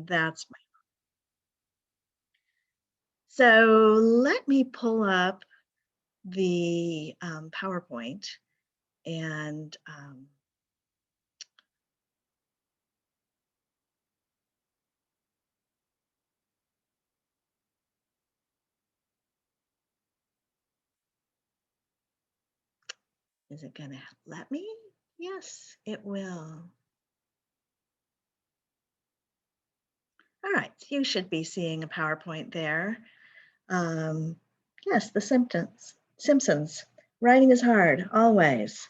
That's my. So let me pull up the PowerPoint and is it gonna let me? Yes, it will. All right, you should be seeing a PowerPoint there. Yes, the Simpsons. Writing is hard, always.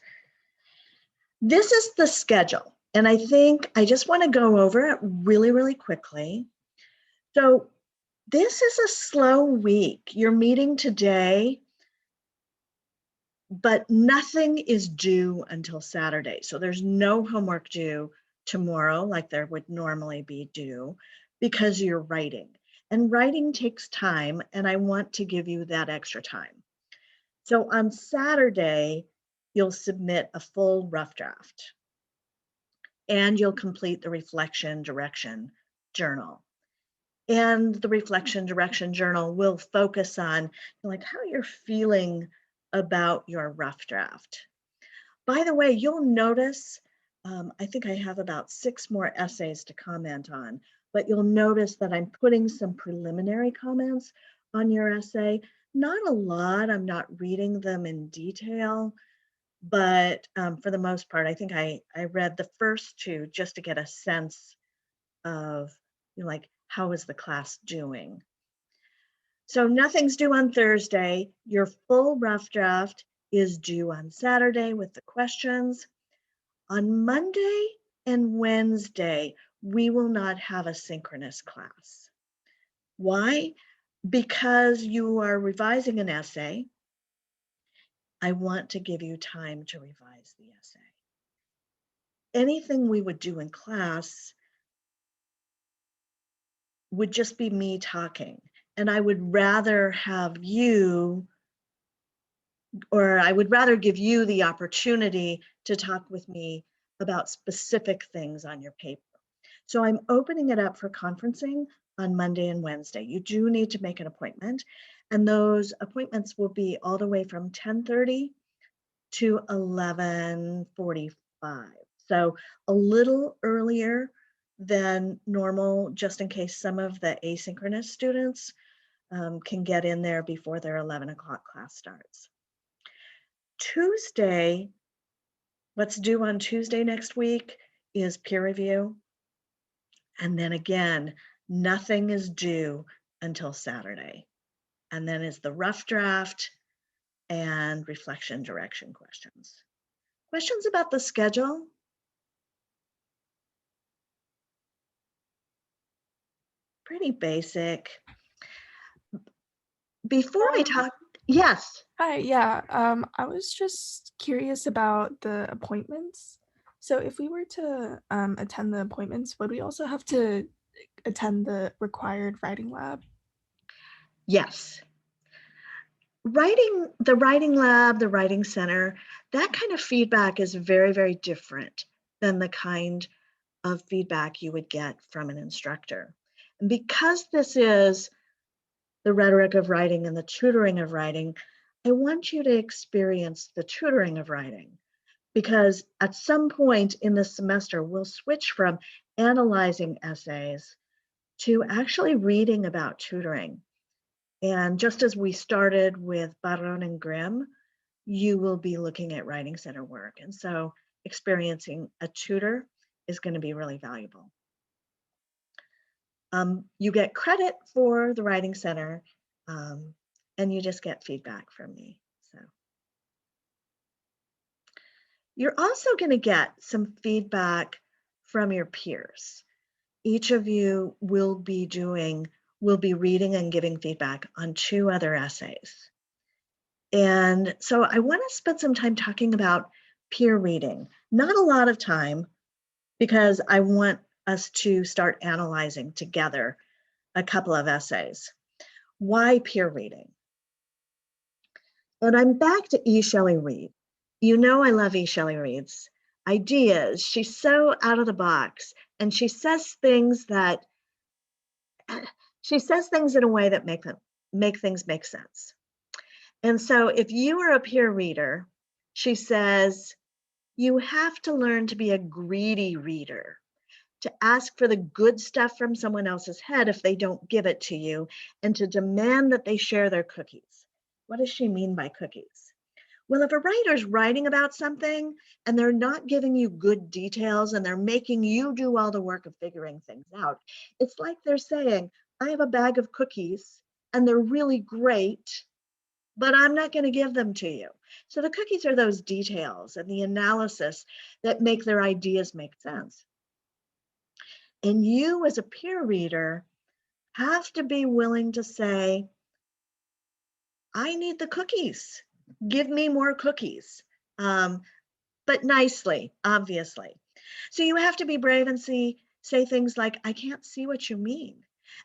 This is the schedule, and I think I just want to go over it really, really quickly. So this is a slow week. You're meeting today, but nothing is due until Saturday. So there's no homework due tomorrow like there would normally be due because you're writing. And writing takes time, and I want to give you that extra time. So on Saturday, you'll submit a full rough draft and you'll complete the reflection direction journal. And the reflection direction journal will focus on like how you're feeling about your rough draft. By the way, you'll notice, I think I have about 6 more essays to comment on, but you'll notice that I'm putting some preliminary comments on your essay. Not a lot, I'm not reading them in detail, but for the most part, I think I read the first 2 just to get a sense of, like, how is the class doing? So nothing's due on Thursday. Your full rough draft is due on Saturday with the questions. On Monday and Wednesday, we will not have a synchronous class. Why? Because you are revising an essay. I want to give you time to revise the essay. Anything we would do in class would just be me talking. And I would rather have you, or I would rather give you the opportunity to talk with me about specific things on your paper. So I'm opening it up for conferencing on Monday and Wednesday. You do need to make an appointment, and those appointments will be all the way from 10:30 to 11:45. So a little earlier than normal, just in case some of the asynchronous students can get in there before their 11 o'clock class starts. Tuesday, what's due on Tuesday next week is peer review. And then again, nothing is due until Saturday. And then is the rough draft and reflection direction questions. Questions about the schedule? Pretty basic. Before I talk, yes. Hi, yeah. I was just curious about the appointments. So if we were to attend the appointments, would we also have to attend the required writing lab? Yes. The writing lab, the writing center, that kind of feedback is very, very different than the kind of feedback you would get from an instructor. And because this is the rhetoric of writing and the tutoring of writing, I want you to experience the tutoring of writing, because at some point in this semester, we'll switch from analyzing essays to actually reading about tutoring. And just as we started with Barron and Grimm, you will be looking at writing center work. And so experiencing a tutor is going to be really valuable. You get credit for the writing center, and you just get feedback from me. So you're also going to get some feedback from your peers. Each of you will be reading and giving feedback on 2 other essays. And so I want to spend some time talking about peer reading. Not a lot of time, because I want us to start analyzing together a couple of essays. Why peer reading? And I'm back to E. Shelley Reid. You know I love E. Shelley Reid's ideas. She's so out of the box, and she says things that she says things in a way that make things make sense. And so if you are a peer reader, she says, you have to learn to be a greedy reader, to ask for the good stuff from someone else's head if they don't give it to you, and to demand that they share their cookies. What does she mean by cookies? Well, if a writer's writing about something and they're not giving you good details and they're making you do all the work of figuring things out, it's like they're saying, I have a bag of cookies and they're really great, but I'm not going to give them to you. So the cookies are those details and the analysis that make their ideas make sense. And you, as a peer reader, have to be willing to say, I need the cookies. Give me more cookies, but nicely, obviously. So you have to be brave and say things like, I can't see what you mean.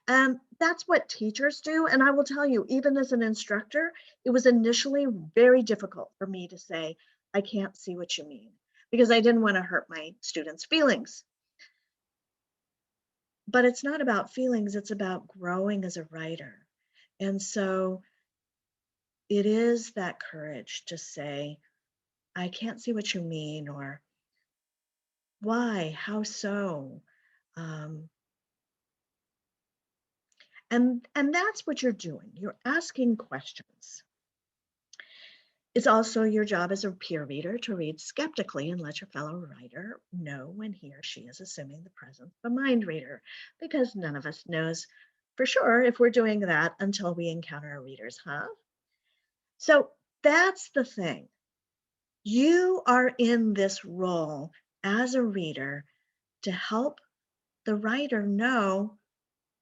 That's what teachers do. And I will tell you, even as an instructor, it was initially very difficult for me to say, I can't see what you mean, because I didn't want to hurt my students' feelings. But it's not about feelings, it's about growing as a writer. And so it is that courage to say, I can't see what you mean, or why, how so? Um, and that's what you're doing. You're asking questions. It's also your job as a peer reader to read skeptically and let your fellow writer know when he or she is assuming the presence of a mind reader, because none of us knows for sure if we're doing that until we encounter our readers, huh? So that's the thing. You are in this role as a reader to help the writer know,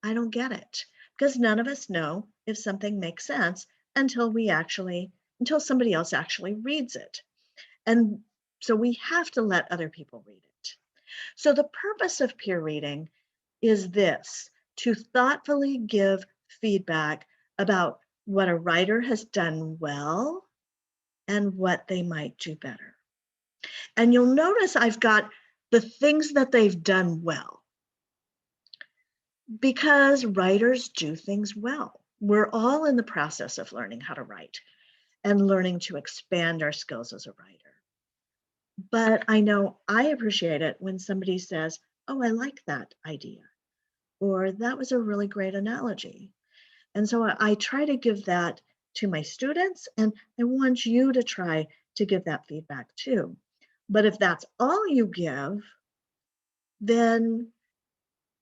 I don't get it. Because none of us know if something makes sense until somebody else actually reads it. And so we have to let other people read it. So the purpose of peer reading is this: to thoughtfully give feedback about what a writer has done well and what they might do better. And you'll notice I've got the things that they've done well, because writers do things well. We're all in the process of learning how to write and learning to expand our skills as a writer. But I know I appreciate it when somebody says, oh, I like that idea, or that was a really great analogy. And so I try to give that to my students, and I want you to try to give that feedback too. But if that's all you give, then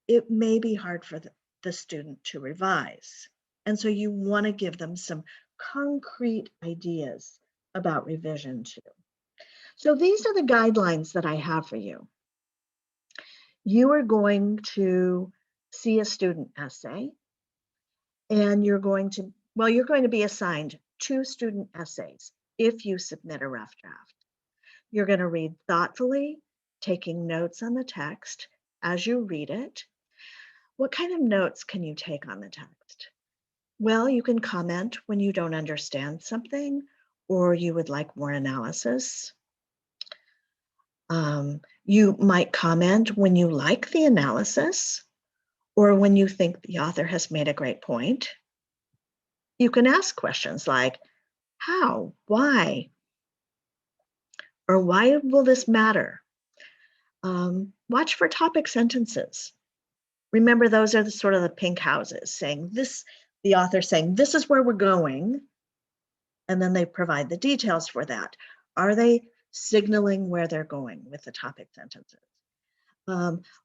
it may be hard for the student to revise. And so you want to give them some concrete ideas about revision too. So these are the guidelines that I have for you. You are going to see a student essay, and you're going to be assigned 2 student essays if you submit a rough draft. You're going to read thoughtfully, taking notes on the text as you read it. What kind of notes can you take on the text? Well, you can comment when you don't understand something or you would like more analysis. You might comment when you like the analysis or when you think the author has made a great point. You can ask questions like, how, why, or why will this matter? Watch for topic sentences. Remember, those are the sort of the pink houses saying this, the author saying, this is where we're going. And then they provide the details for that. Are they signaling where they're going with the topic sentences?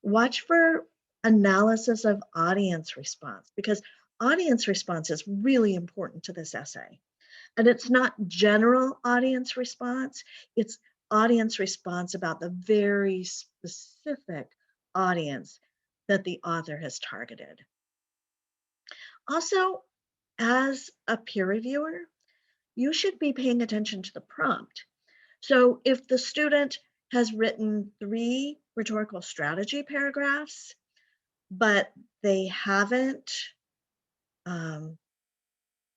Watch for analysis of audience response, because audience response is really important to this essay. And it's not general audience response, it's audience response about the very specific audience that the author has targeted. Also, as a peer reviewer, you should be paying attention to the prompt. So if the student has written 3 rhetorical strategy paragraphs, but they haven't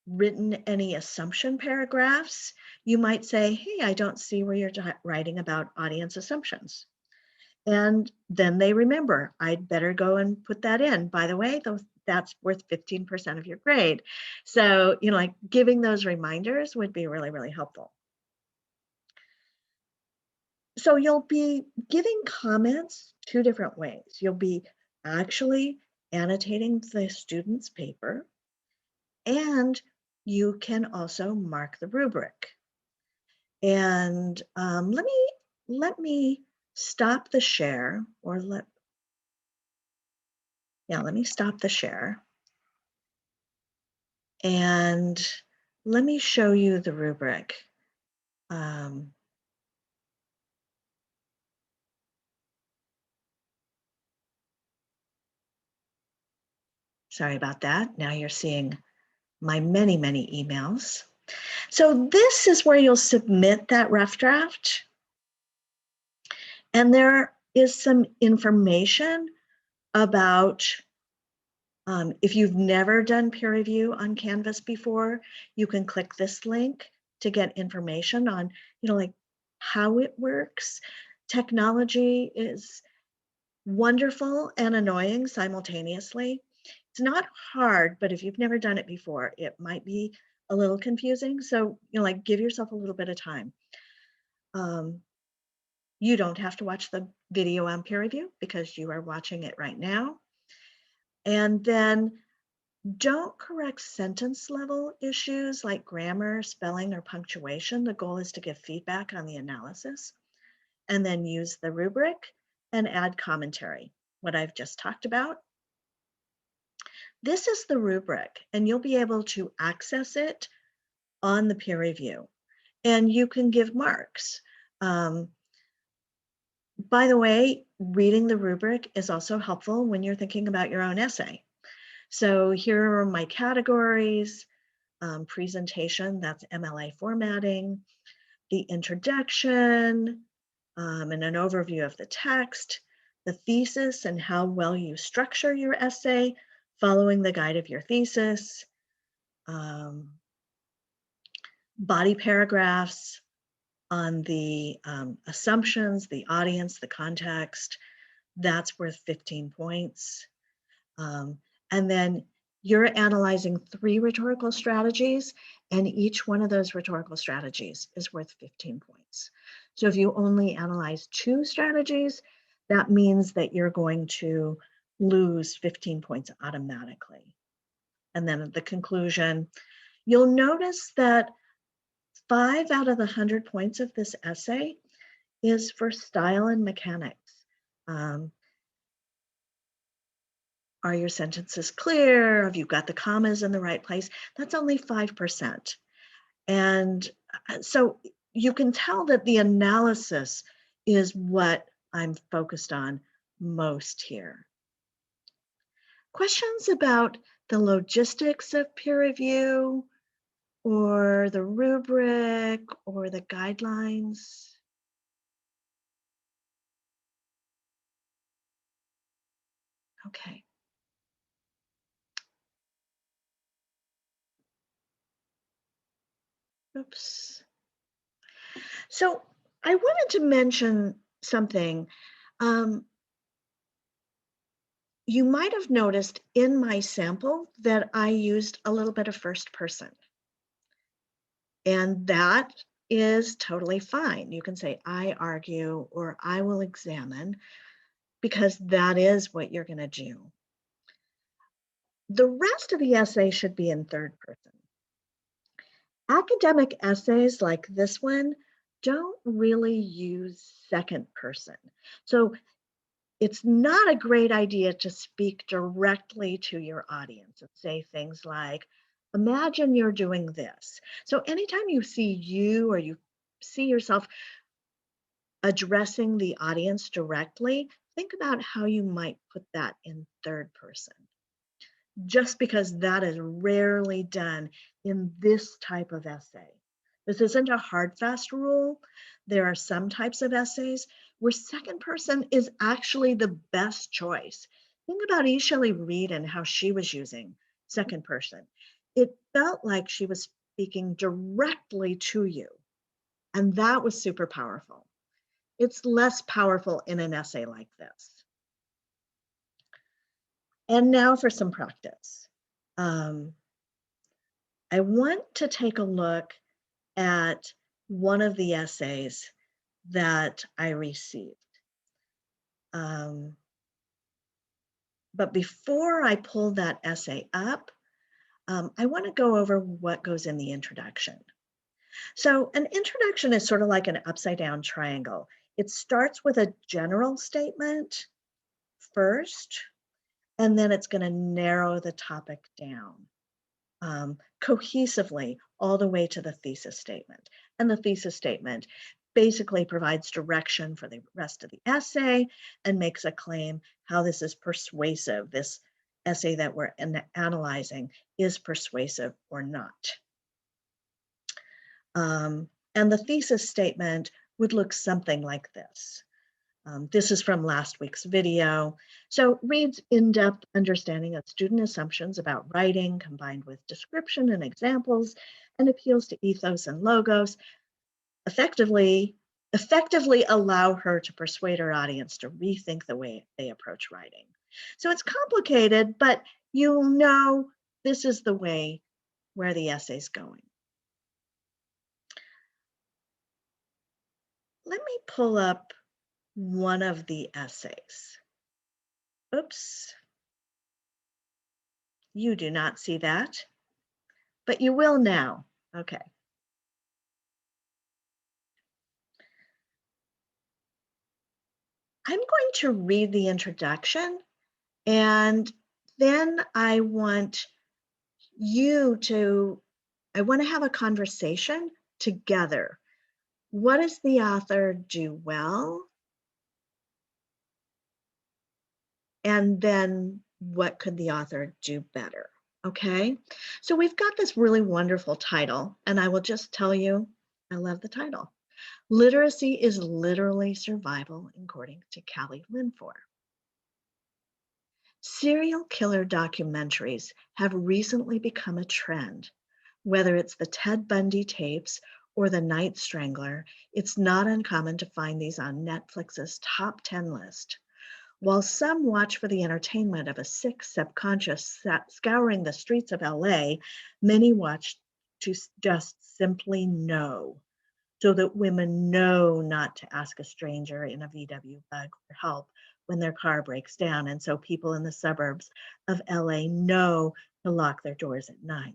written any assumption paragraphs, you might say, hey, I don't see where you're writing about audience assumptions. And then they remember, I'd better go and put that in. By the way, that's worth 15% of your grade. So, like giving those reminders would be really, really helpful. So you'll be giving comments two different ways. You'll be actually annotating the student's paper, and you can also mark the rubric. And let me stop the share, or let me stop the share, and let me show you the rubric. Um, Sorry about that. Now you're seeing my many, many emails. So this is where you'll submit that rough draft. And there is some information about, if you've never done peer review on Canvas before, you can click this link to get information on, like how it works. Technology is wonderful and annoying simultaneously. It's not hard, but if you've never done it before, it might be a little confusing. So, like give yourself a little bit of time. You don't have to watch the video on peer review because you are watching it right now. And then don't correct sentence level issues like grammar, spelling, or punctuation. The goal is to give feedback on the analysis, and then use the rubric and add commentary, what I've just talked about. This is the rubric, and you'll be able to access it on the peer review, and you can give marks. By the way, reading the rubric is also helpful when you're thinking about your own essay. So here are my categories: presentation, that's MLA formatting, the introduction, and an overview of the text, the thesis and how well you structure your essay, following the guide of your thesis, body paragraphs on the assumptions, the audience, the context. That's worth 15 points. And then you're analyzing 3 rhetorical strategies, and each one of those rhetorical strategies is worth 15 points. So if you only analyze 2 strategies, that means that you're going to lose 15 points automatically. And then at the conclusion, you'll notice that 5 out of the 100 points of this essay is for style and mechanics. Are your sentences clear? Have you got the commas in the right place? That's only 5%. And so you can tell that the analysis is what I'm focused on most here. Questions about the logistics of peer review, or the rubric, or the guidelines? Okay. Oops. So I wanted to mention something. You might have noticed in my sample that I used a little bit of first person. And that is totally fine. You can say, I argue, or I will examine, because that is what you're going to do. The rest of the essay should be in third person. Academic essays like this one don't really use second person. So it's not a great idea to speak directly to your audience and say things like, imagine you're doing this. So anytime you see you, or you see yourself addressing the audience directly, think about how you might put that in third person, just because that is rarely done in this type of essay. This isn't a hard, fast rule. There are some types of essays where second person is actually the best choice. Think about E. Shelley Reid and how she was using second person. It felt like she was speaking directly to you, and that was super powerful. It's less powerful in an essay like this. And now for some practice. I want to take a look at one of the essays that I received. But before I pull that essay up, I want to go over what goes in the introduction. So an introduction is sort of like an upside down triangle. It starts with a general statement first, and then it's going to narrow the topic down cohesively all the way to the thesis statement. And the thesis statement basically provides direction for the rest of the essay and makes a claim how this is persuasive. This essay that we're analyzing is persuasive or not. And the thesis statement would look something like this. This is from last week's video. So reads in-depth understanding of student assumptions about writing combined with description and examples and appeals to ethos and logos, effectively allow her to persuade her audience to rethink the way they approach writing. So it's complicated, but you know this is the way where the essay's going. Let me pull up one of the essays. Oops. You do not see that, but you will now. Okay. I'm going to read the introduction, and then I want to have a conversation together. What does the author do well? And then what could the author do better? Okay, so we've got this really wonderful title, and I will just tell you, I love the title. Literacy is literally survival, according to Callie Linfor. Serial killer documentaries have recently become a trend. Whether it's the Ted Bundy tapes or the Night Strangler, it's not uncommon to find these on Netflix's top 10 list. While some watch for the entertainment of a sick subconscious scouring the streets of LA, many watch to just simply know, so that women know not to ask a stranger in a VW bug for help when their car breaks down. And so people in the suburbs of LA know to lock their doors at night.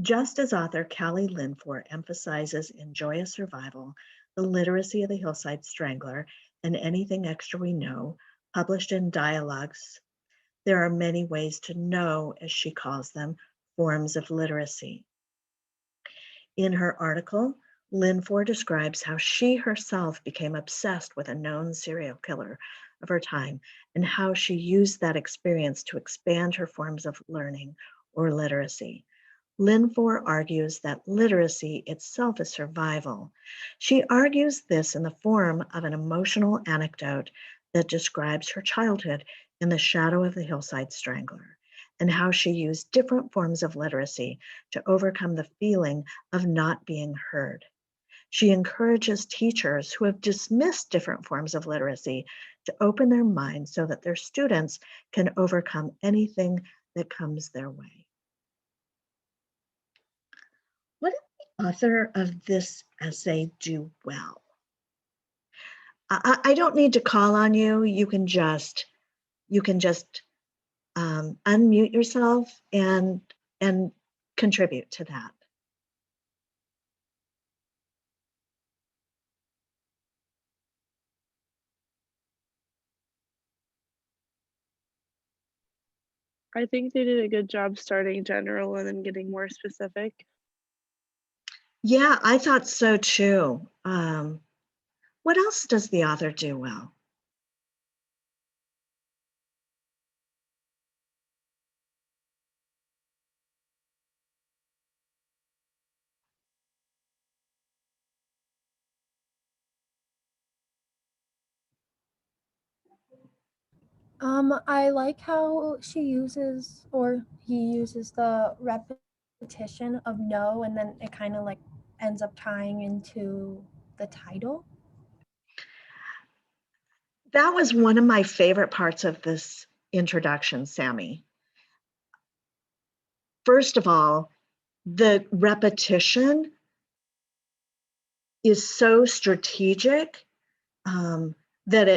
Just as author Callie Linfor emphasizes in Joyous Survival, the literacy of the Hillside Strangler, and Anything Extra We Know, published in Dialogues, there are many ways to know, as she calls them, forms of literacy. In her article, Linfor describes how she herself became obsessed with a known serial killer of her time and how she used that experience to expand her forms of learning or literacy. Linfor argues that literacy itself is survival. She argues this in the form of an emotional anecdote that describes her childhood in the shadow of the Hillside Strangler, and how she used different forms of literacy to overcome the feeling of not being heard. She encourages teachers who have dismissed different forms of literacy to open their minds so that their students can overcome anything that comes their way. What did the author of this essay do well? I don't need to call on you. You can just unmute yourself and contribute to that. I think they did a good job starting general and then getting more specific. Yeah, I thought so too. What else does the author do well? I like how she uses or he uses the repetition of no, and then it kind of like ends up tying into the title. That was one of my favorite parts of this introduction, Sammy. First of all, the repetition is so strategic that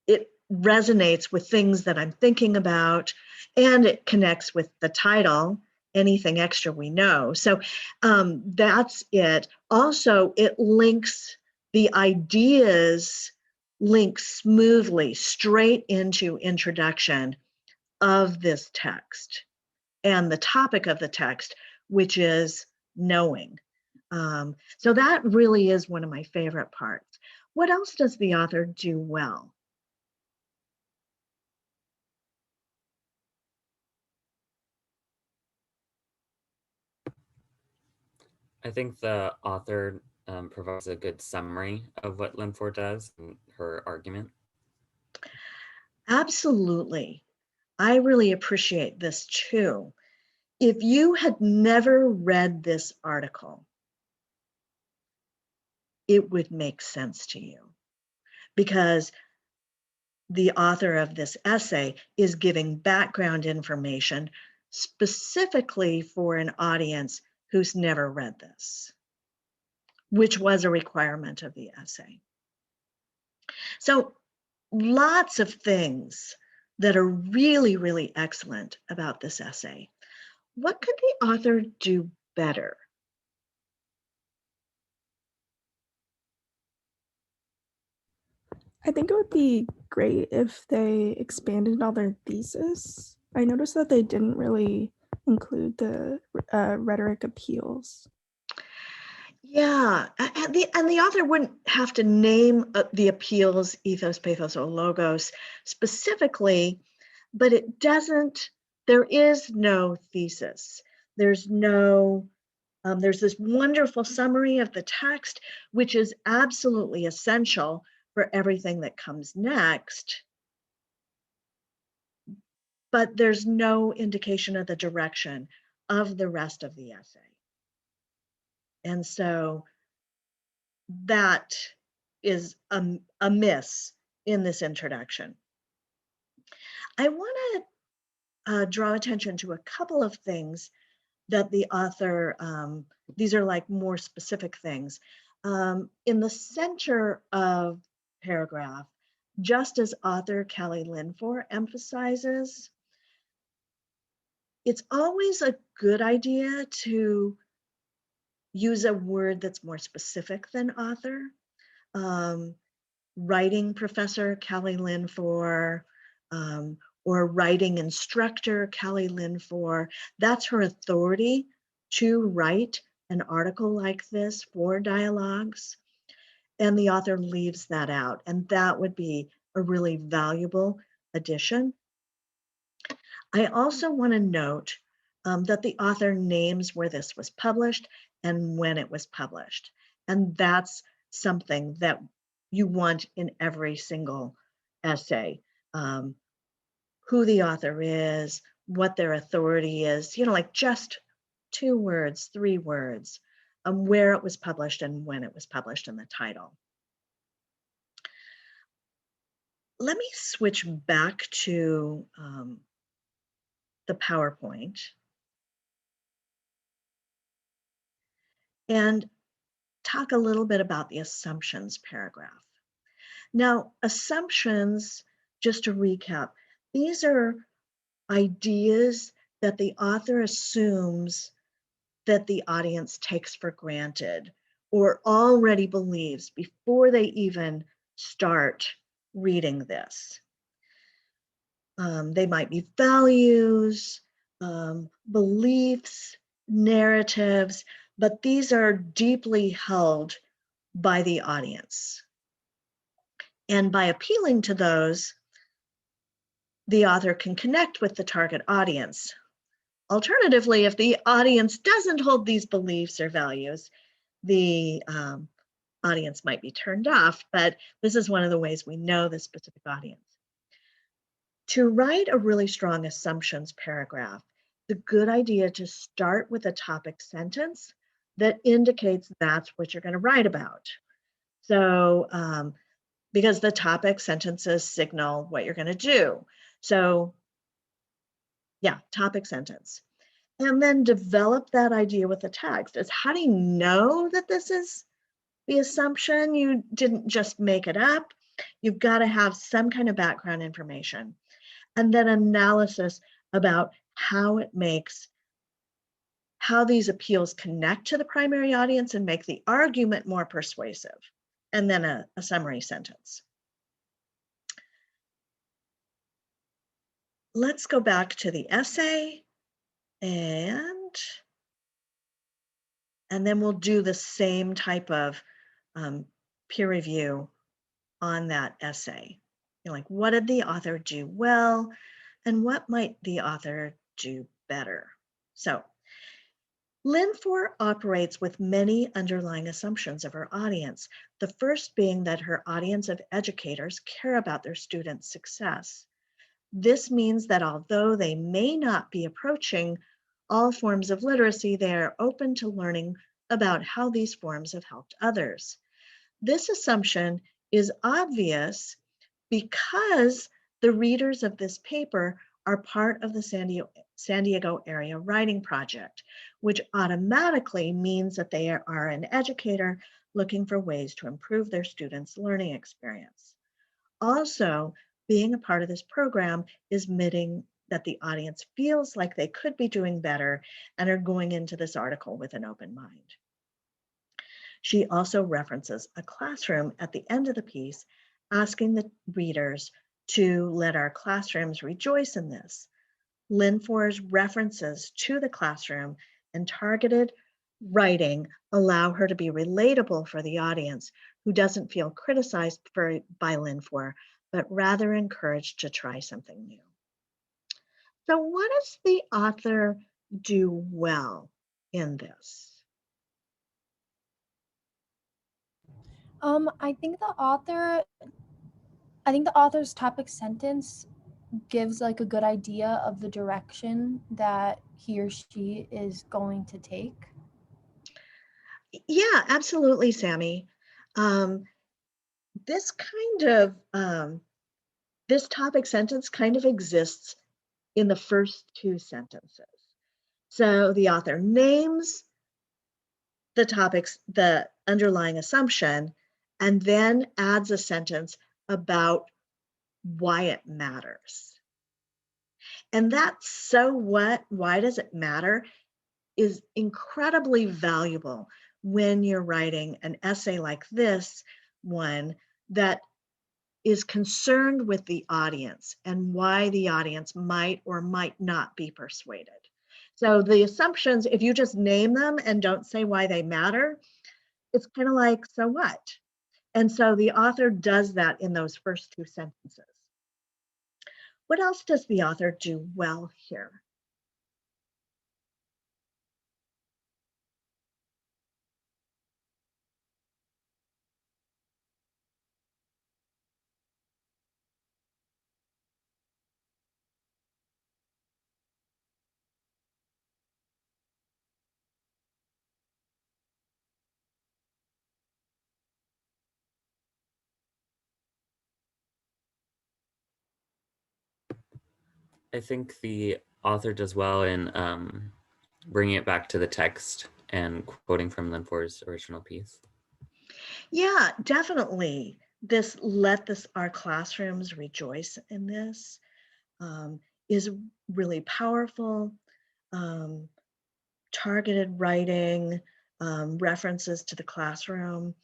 it resonates with things that I'm thinking about, and it connects with the title, Anything Extra We Know. So that's it. Also, it links the ideas, link smoothly straight into introduction of this text and the topic of the text, which is knowing. So that really is one of my favorite parts. What else does the author do well? I think the author provides a good summary of what Linford does and her argument. Absolutely. I really appreciate this too. If you had never read this article, it would make sense to you because the author of this essay is giving background information specifically for an audience who's never read this, which was a requirement of the essay. So lots of things that are really, really excellent about this essay. What could the author do better? I think it would be great if they expanded on their thesis. I noticed that they didn't really include the rhetoric appeals. Yeah, and the author wouldn't have to name the appeals, ethos, pathos, or logos specifically, but it doesn't, there is no thesis. There's this wonderful summary of the text, which is absolutely essential for everything that comes next, but there's no indication of the direction of the rest of the essay. And so that is a miss in this introduction. I want to draw attention to a couple of things that the author, these are like more specific things. In the center of paragraph, just as author Kelly Linford emphasizes, it's always a good idea to use a word that's more specific than author. Writing professor Kelly Linford, or writing instructor Kelly Linford, that's her authority to write an article like this for dialogues. And the author leaves that out, and that would be a really valuable addition. I also want to note that the author names where this was published and when it was published. And that's something that you want in every single essay. Who the author is, what their authority is, like just 2 words, 3 words, where it was published and when it was published in the title. Let me switch back to the PowerPoint and talk a little bit about the assumptions paragraph. Now, assumptions, just to recap, these are ideas that the author assumes that the audience takes for granted or already believes before they even start reading this. They might be values, beliefs, narratives, but these are deeply held by the audience. And by appealing to those, the author can connect with the target audience. Alternatively, if the audience doesn't hold these beliefs or values, the audience might be turned off, but this is one of the ways we know the specific audience. To write a really strong assumptions paragraph, it's a good idea to start with a topic sentence that indicates that's what you're going to write about. So because the topic sentences signal what you're going to do. So yeah, topic sentence. And then develop that idea with the text. It's how do you know that this is the assumption? You didn't just make it up. You've got to have some kind of background information. And then analysis about how these appeals connect to the primary audience and make the argument more persuasive. And then a summary sentence. Let's go back to the essay and then we'll do the same type of peer review on that essay. You're like, what did the author do well? And what might the author do better? So Lynn Four operates with many underlying assumptions of her audience. The first being that her audience of educators care about their students' success. This means that although they may not be approaching all forms of literacy, they are open to learning about how these forms have helped others. This assumption is obvious because the readers of this paper are part of the San Diego Area Writing Project, which automatically means that they are an educator looking for ways to improve their students' learning experience. Also, being a part of this program is admitting that the audience feels like they could be doing better and are going into this article with an open mind. She also references a classroom at the end of the piece, asking the readers to let our classrooms rejoice in this. Lynn Four's references to the classroom and targeted writing allow her to be relatable for the audience who doesn't feel criticized by Lynn Four, but rather encouraged to try something new. So what does the author do well in this? I think the author's topic sentence gives like a good idea of the direction that he or she is going to take. Yeah, absolutely, Sammy. This this topic sentence kind of exists in the first two sentences. So the author names the topics, the underlying assumption, and then adds a sentence about why it matters. And that so what, why does it matter is incredibly valuable when you're writing an essay like this one that is concerned with the audience and why the audience might or might not be persuaded. So the assumptions, if you just name them and don't say why they matter, it's kind of like, so what? And so the author does that in those first two sentences. What else does the author do well here? I think the author does well in bringing it back to the text and quoting from Lynn Four's original piece. Yeah, definitely. Our classrooms rejoice in this is really powerful. Targeted writing, references to the classroom,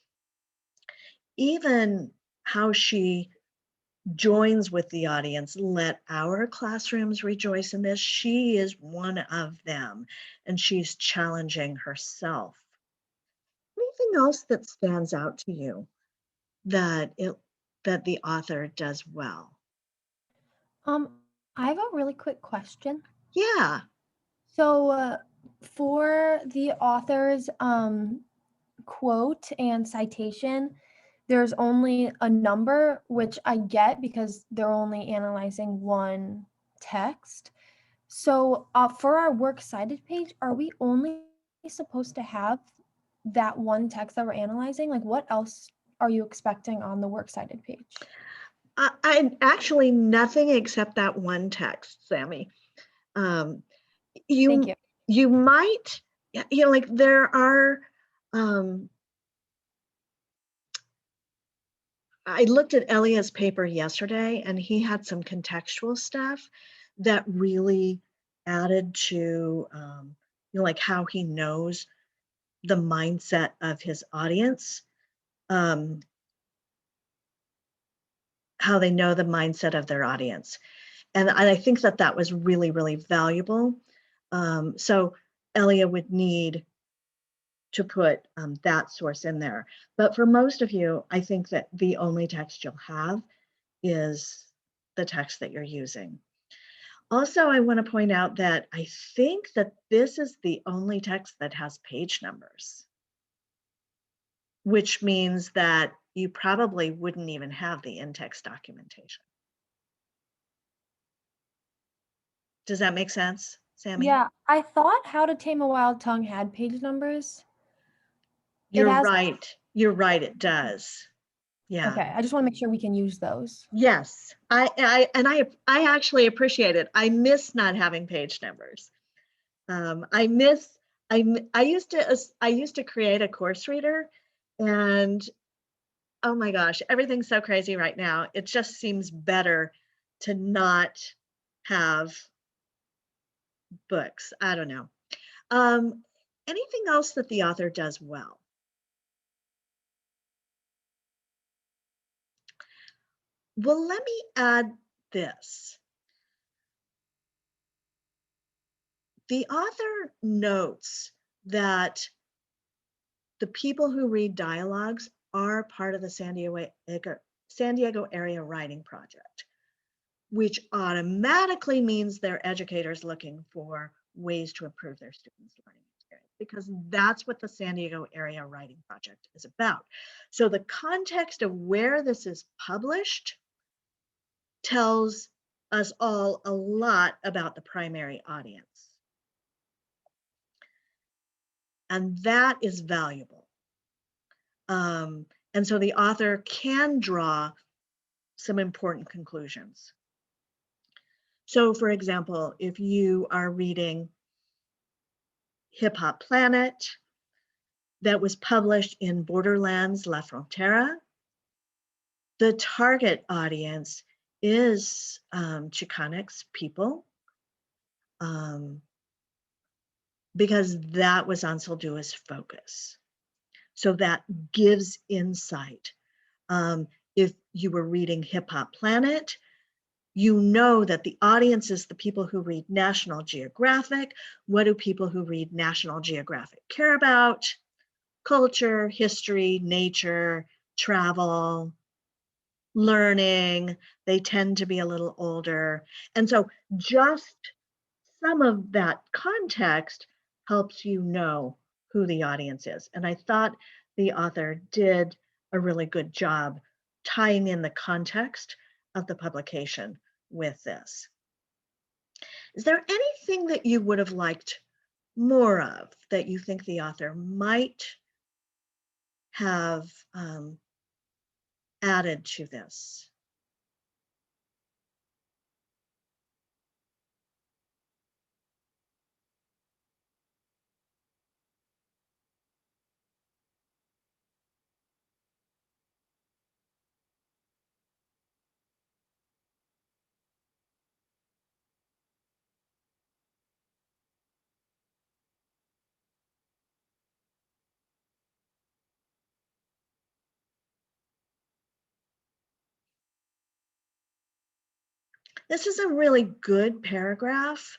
even how she joins with the audience. Let our classrooms rejoice in this. She is one of them, and she's challenging herself. Anything else that stands out to you that the author does well? I have a really quick question. Yeah. So for the author's quote and citation, there's only a number, which I get because they're only analyzing one text. So for our works cited page, are we only supposed to have that one text that we're analyzing? Like what else are you expecting on the works cited page? I actually nothing except that one text, Sammy. Thank You you. you might, like there are, I looked at Elia's paper yesterday and he had some contextual stuff that really added to, like how he knows the mindset of his audience, um, how they know the mindset of their audience. And I think that that was really, really valuable. So Elia would need to put that source in there. But for most of you, I think that the only text you'll have is the text that you're using. Also, I want to point out that I think that this is the only text that has page numbers, which means that you probably wouldn't even have the in-text documentation. Does that make sense, Sammy? Yeah, I thought How to Tame a Wild Tongue had page numbers. You're has- right. You're right, it does. Yeah. Okay, I just want to make sure we can use those. Yes, I actually appreciate it. I miss not having page numbers. I miss I used to create a course reader, and oh my gosh, everything's so crazy right now. It just seems better to not have books. I don't know. Anything else that the author does well? Well, let me add this. The author notes that the people who read dialogues are part of the San Diego Area Writing Project, which automatically means they're educators looking for ways to improve their students' learning experience, because that's what the San Diego Area Writing Project is about. So the context of where this is published tells us all a lot about the primary audience. And that is valuable. And so the author can draw some important conclusions. So for example, if you are reading Hip Hop Planet that was published in Borderlands La Frontera, the target audience is Chicanx people, because that was Ansaldua's focus. So that gives insight. If you were reading Hip Hop Planet, you know that the audience is the people who read National Geographic. What do people who read National Geographic care about? Culture, history, nature, travel, learning. They tend to be a little older. And so just some of that context helps you know who the audience is. And I thought the author did a really good job tying in the context of the publication with this. Is there anything that you would have liked more of that you think the author might have added to this? This is a really good paragraph.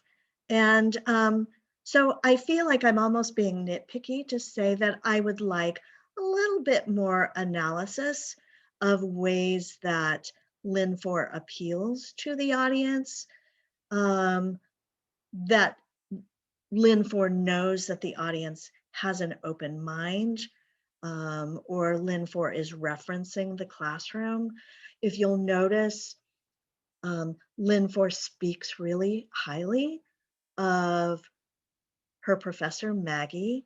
And so I feel like I'm almost being nitpicky to say that I would like a little bit more analysis of ways that Lynn Four appeals to the audience, that Lynn Four knows that the audience has an open mind, or Lynn Four is referencing the classroom. If you'll notice, Lynn Four speaks really highly of her professor, Maggie.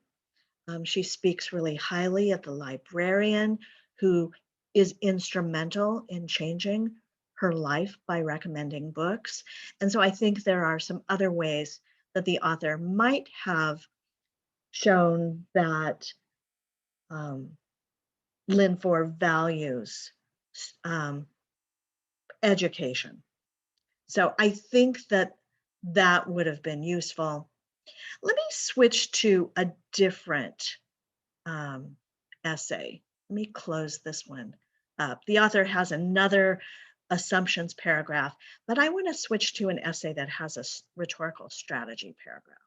She speaks really highly of the librarian who is instrumental in changing her life by recommending books. And so I think there are some other ways that the author might have shown that Lynn Ford values education. So I think that that would have been useful. Let me switch to a different essay. Let me close this one up. The author has another assumptions paragraph, but I want to switch to an essay that has a rhetorical strategy paragraph.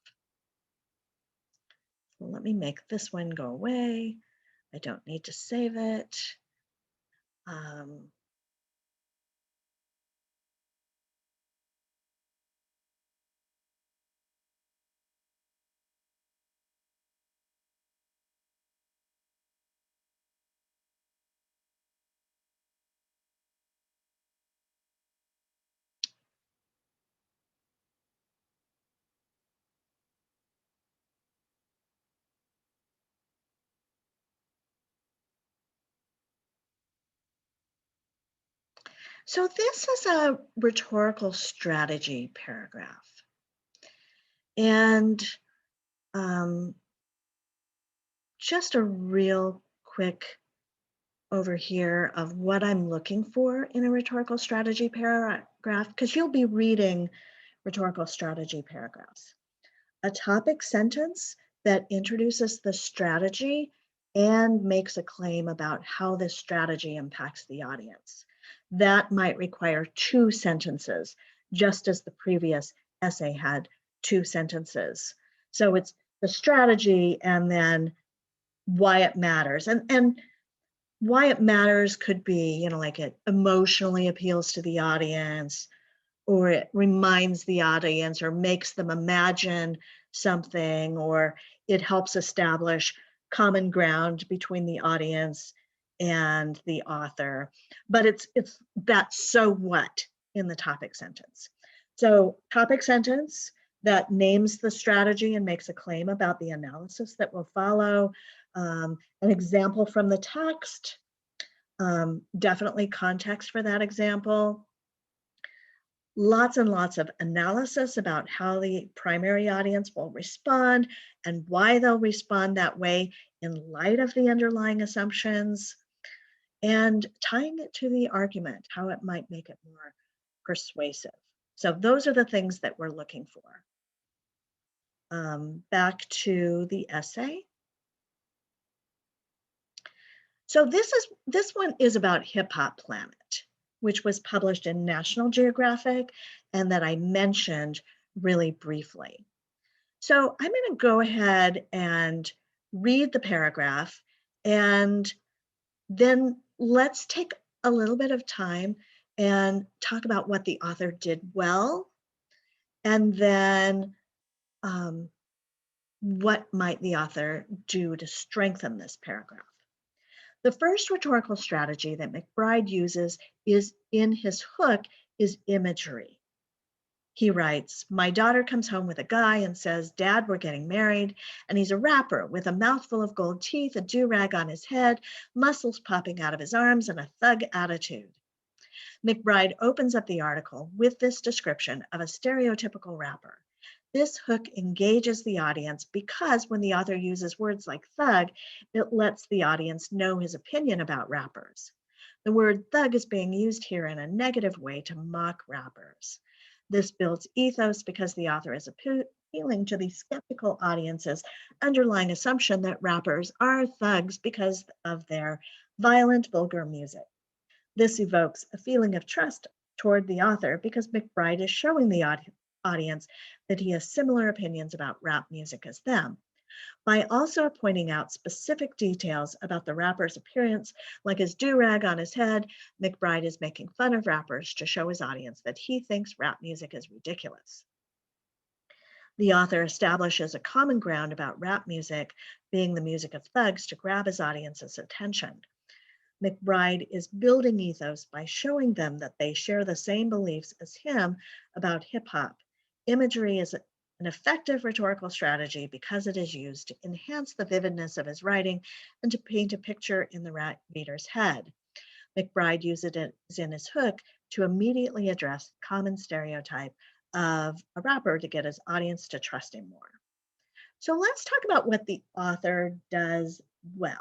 So let me make this one go away. I don't need to save it. So this is a rhetorical strategy paragraph. And just a real quick over here of what I'm looking for in a rhetorical strategy paragraph, because you'll be reading rhetorical strategy paragraphs. A topic sentence that introduces the strategy and makes a claim about how this strategy impacts the audience. That might require 2 sentences, just as the previous essay had 2 sentences. So it's the strategy and then why it matters. And why it matters could be, like it emotionally appeals to the audience, or it reminds the audience or makes them imagine something, or it helps establish common ground between the audience and the author. But it's that so what in the topic sentence. So topic sentence that names the strategy and makes a claim about the analysis that will follow. An example from the text, definitely context for that example. Lots and lots of analysis about how the primary audience will respond and why they'll respond that way in light of the underlying assumptions, and tying it to the argument, how it might make it more persuasive. So those are the things that we're looking for. Back to the essay. So this one is about Hip Hop Planet, which was published in National Geographic and that I mentioned really briefly. So I'm going to go ahead and read the paragraph, and then let's take a little bit of time and talk about what the author did well, and then what might the author do to strengthen this paragraph. The first rhetorical strategy that McBride uses is in his hook is imagery. He writes, "My daughter comes home with a guy and says, 'Dad, we're getting married.' And he's a rapper with a mouthful of gold teeth, a do-rag on his head, muscles popping out of his arms, and a thug attitude." McBride opens up the article with this description of a stereotypical rapper. This hook engages the audience because when the author uses words like thug, it lets the audience know his opinion about rappers. The word thug is being used here in a negative way to mock rappers. This builds ethos because the author is appealing to the skeptical audience's underlying assumption that rappers are thugs because of their violent, vulgar music. This evokes a feeling of trust toward the author because McBride is showing the audience that he has similar opinions about rap music as them. By also pointing out specific details about the rapper's appearance, like his do-rag on his head, McBride is making fun of rappers to show his audience that he thinks rap music is ridiculous. The author establishes a common ground about rap music being the music of thugs to grab his audience's attention. McBride is building ethos by showing them that they share the same beliefs as him about hip hop. Imagery is an effective rhetorical strategy because it is used to enhance the vividness of his writing and to paint a picture in the reader's head. McBride uses it in his hook to immediately address the common stereotype of a rapper to get his audience to trust him more. So let's talk about what the author does well.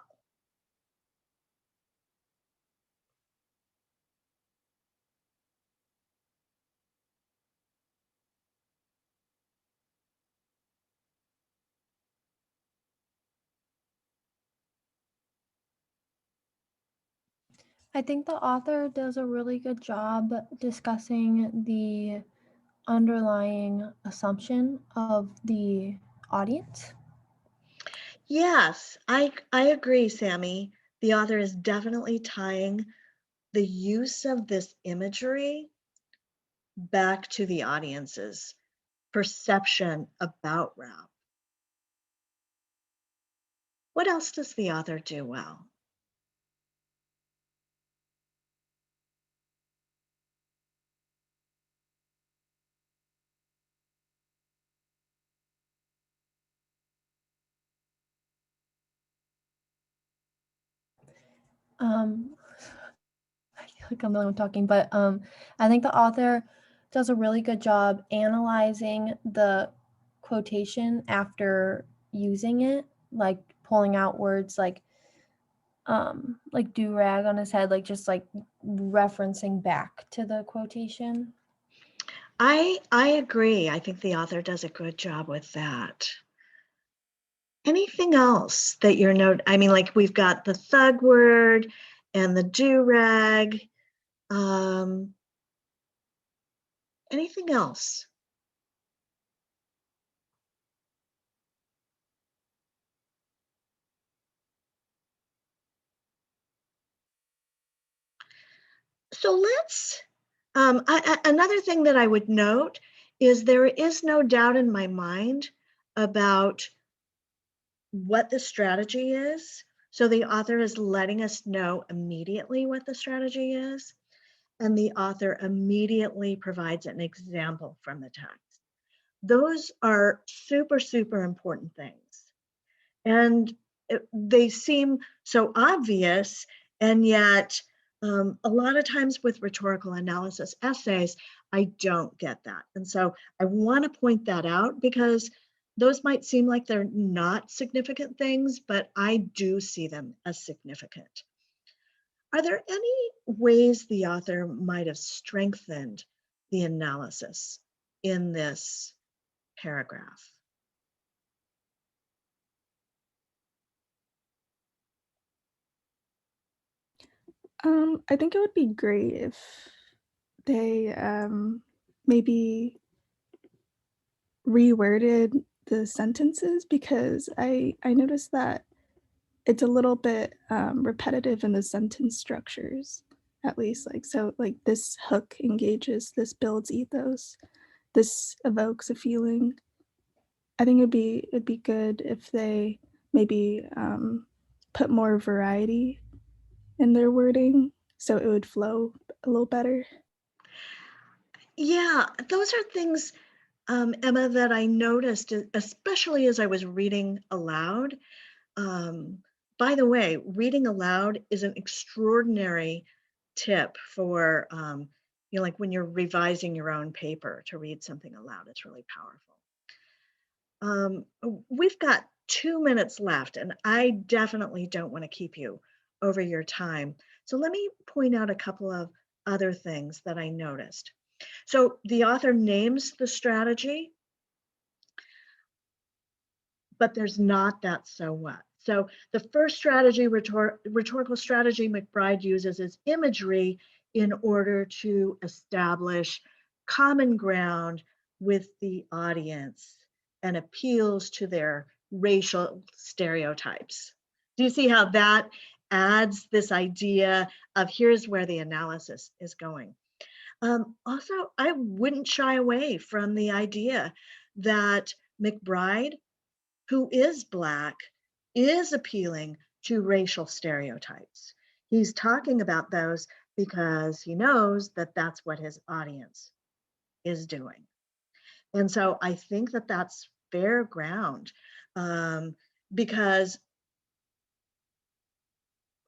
I think the author does a really good job discussing the underlying assumption of the audience. Yes, I agree, Sammy. The author is definitely tying the use of this imagery back to the audience's perception about rap. What else does the author do well? I feel like I'm the one talking, but I think the author does a really good job analyzing the quotation after using it, like pulling out words like do rag on his head, like just like referencing back to the quotation. I agree. I think the author does a good job with that. Anything else that you're I mean, like we've got the thug word and the do-rag. Anything else? So let's, another thing that I would note is there is no doubt in my mind about what the strategy is. So the author is letting us know immediately what the strategy is, and the author immediately provides an example from the text. Those are super, super important things. And they seem so obvious, and yet a lot of times with rhetorical analysis essays, I don't get that. And so I want to point that out because those might seem like they're not significant things, but I do see them as significant. Are there any ways the author might have strengthened the analysis in this paragraph? I think it would be great if they maybe reworded the sentences, because I noticed that it's a little bit repetitive in the sentence structures, at least. Like, so like this hook engages, this builds ethos, this evokes a feeling. I think it'd be good if they maybe put more variety in their wording so it would flow a little better. Yeah, those are things, Emma, that I noticed, especially as I was reading aloud. By the way, reading aloud is an extraordinary tip for, like when you're revising your own paper, to read something aloud. It's really powerful. We've got 2 minutes left, and I definitely don't want to keep you over your time. So let me point out a couple of other things that I noticed. So the author names the strategy, but there's not that so what. So the first strategy, rhetorical strategy McBride uses is imagery in order to establish common ground with the audience and appeals to their racial stereotypes. Do you see how that adds this idea of here's where the analysis is going? Also, I wouldn't shy away from the idea that McBride, who is Black, is appealing to racial stereotypes. He's talking about those because he knows that that's what his audience is doing. And so I think that that's fair ground, because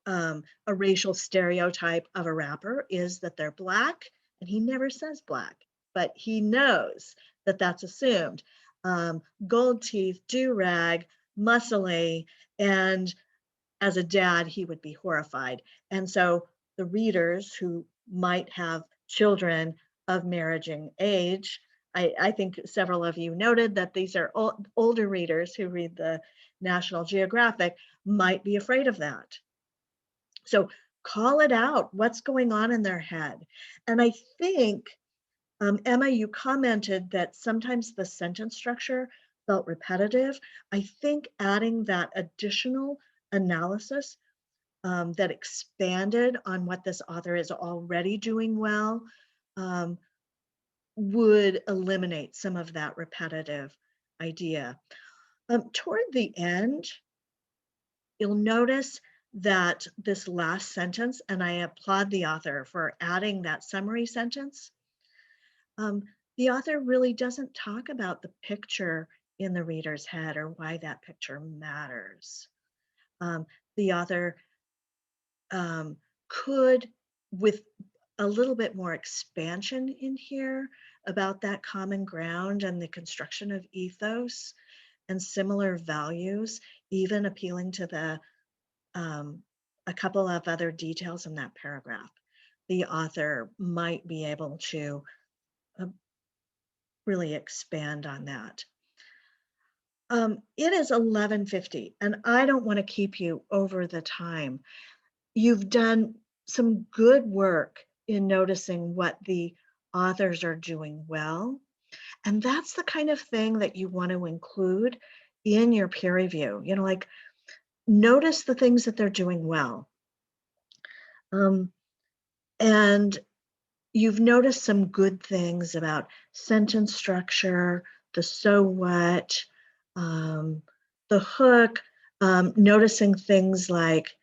a racial stereotype of a rapper is that they're Black, and he never says Black, but he knows that that's assumed. Gold teeth, do-rag, muscly, and as a dad, he would be horrified. And so the readers who might have children of marriaging age, I think several of you noted that these are older readers who read the National Geographic, might be afraid of that. So call it out, what's going on in their head. And I think, Emma, you commented that sometimes the sentence structure felt repetitive. I think adding that additional analysis that expanded on what this author is already doing well would eliminate some of that repetitive idea. Toward the end, you'll notice that this last sentence, and I applaud the author for adding that summary sentence, the author really doesn't talk about the picture in the reader's head or why that picture matters. The author could, with a little bit more expansion in here about that common ground and the construction of ethos and similar values, even appealing to the a couple of other details in that paragraph, the author might be able to really expand on that. It is 11:50, and I don't want to keep you over the time. You've done some good work in noticing what the authors are doing well, and that's the kind of thing that you want to include in your peer review. You know, like, notice the things that they're doing well. And you've noticed some good things about sentence structure, the so what, the hook, noticing things like,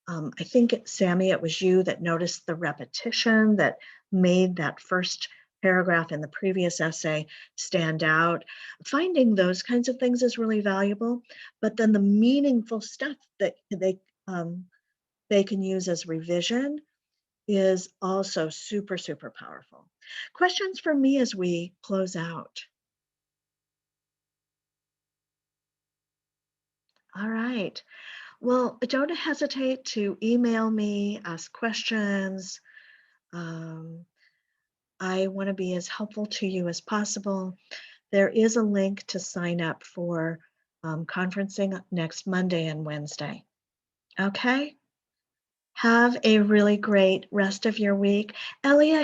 I think, Sammy, it was you that noticed the repetition that made that first paragraph in the previous essay stand out. Finding those kinds of things is really valuable, but then the meaningful stuff that they can use as revision is also super, super powerful. Questions for me as we close out? All right. Well, don't hesitate to email me, ask questions. I want to be as helpful to you as possible. There is a link to sign up for conferencing next Monday and Wednesday. Okay? Have a really great rest of your week. Elliot,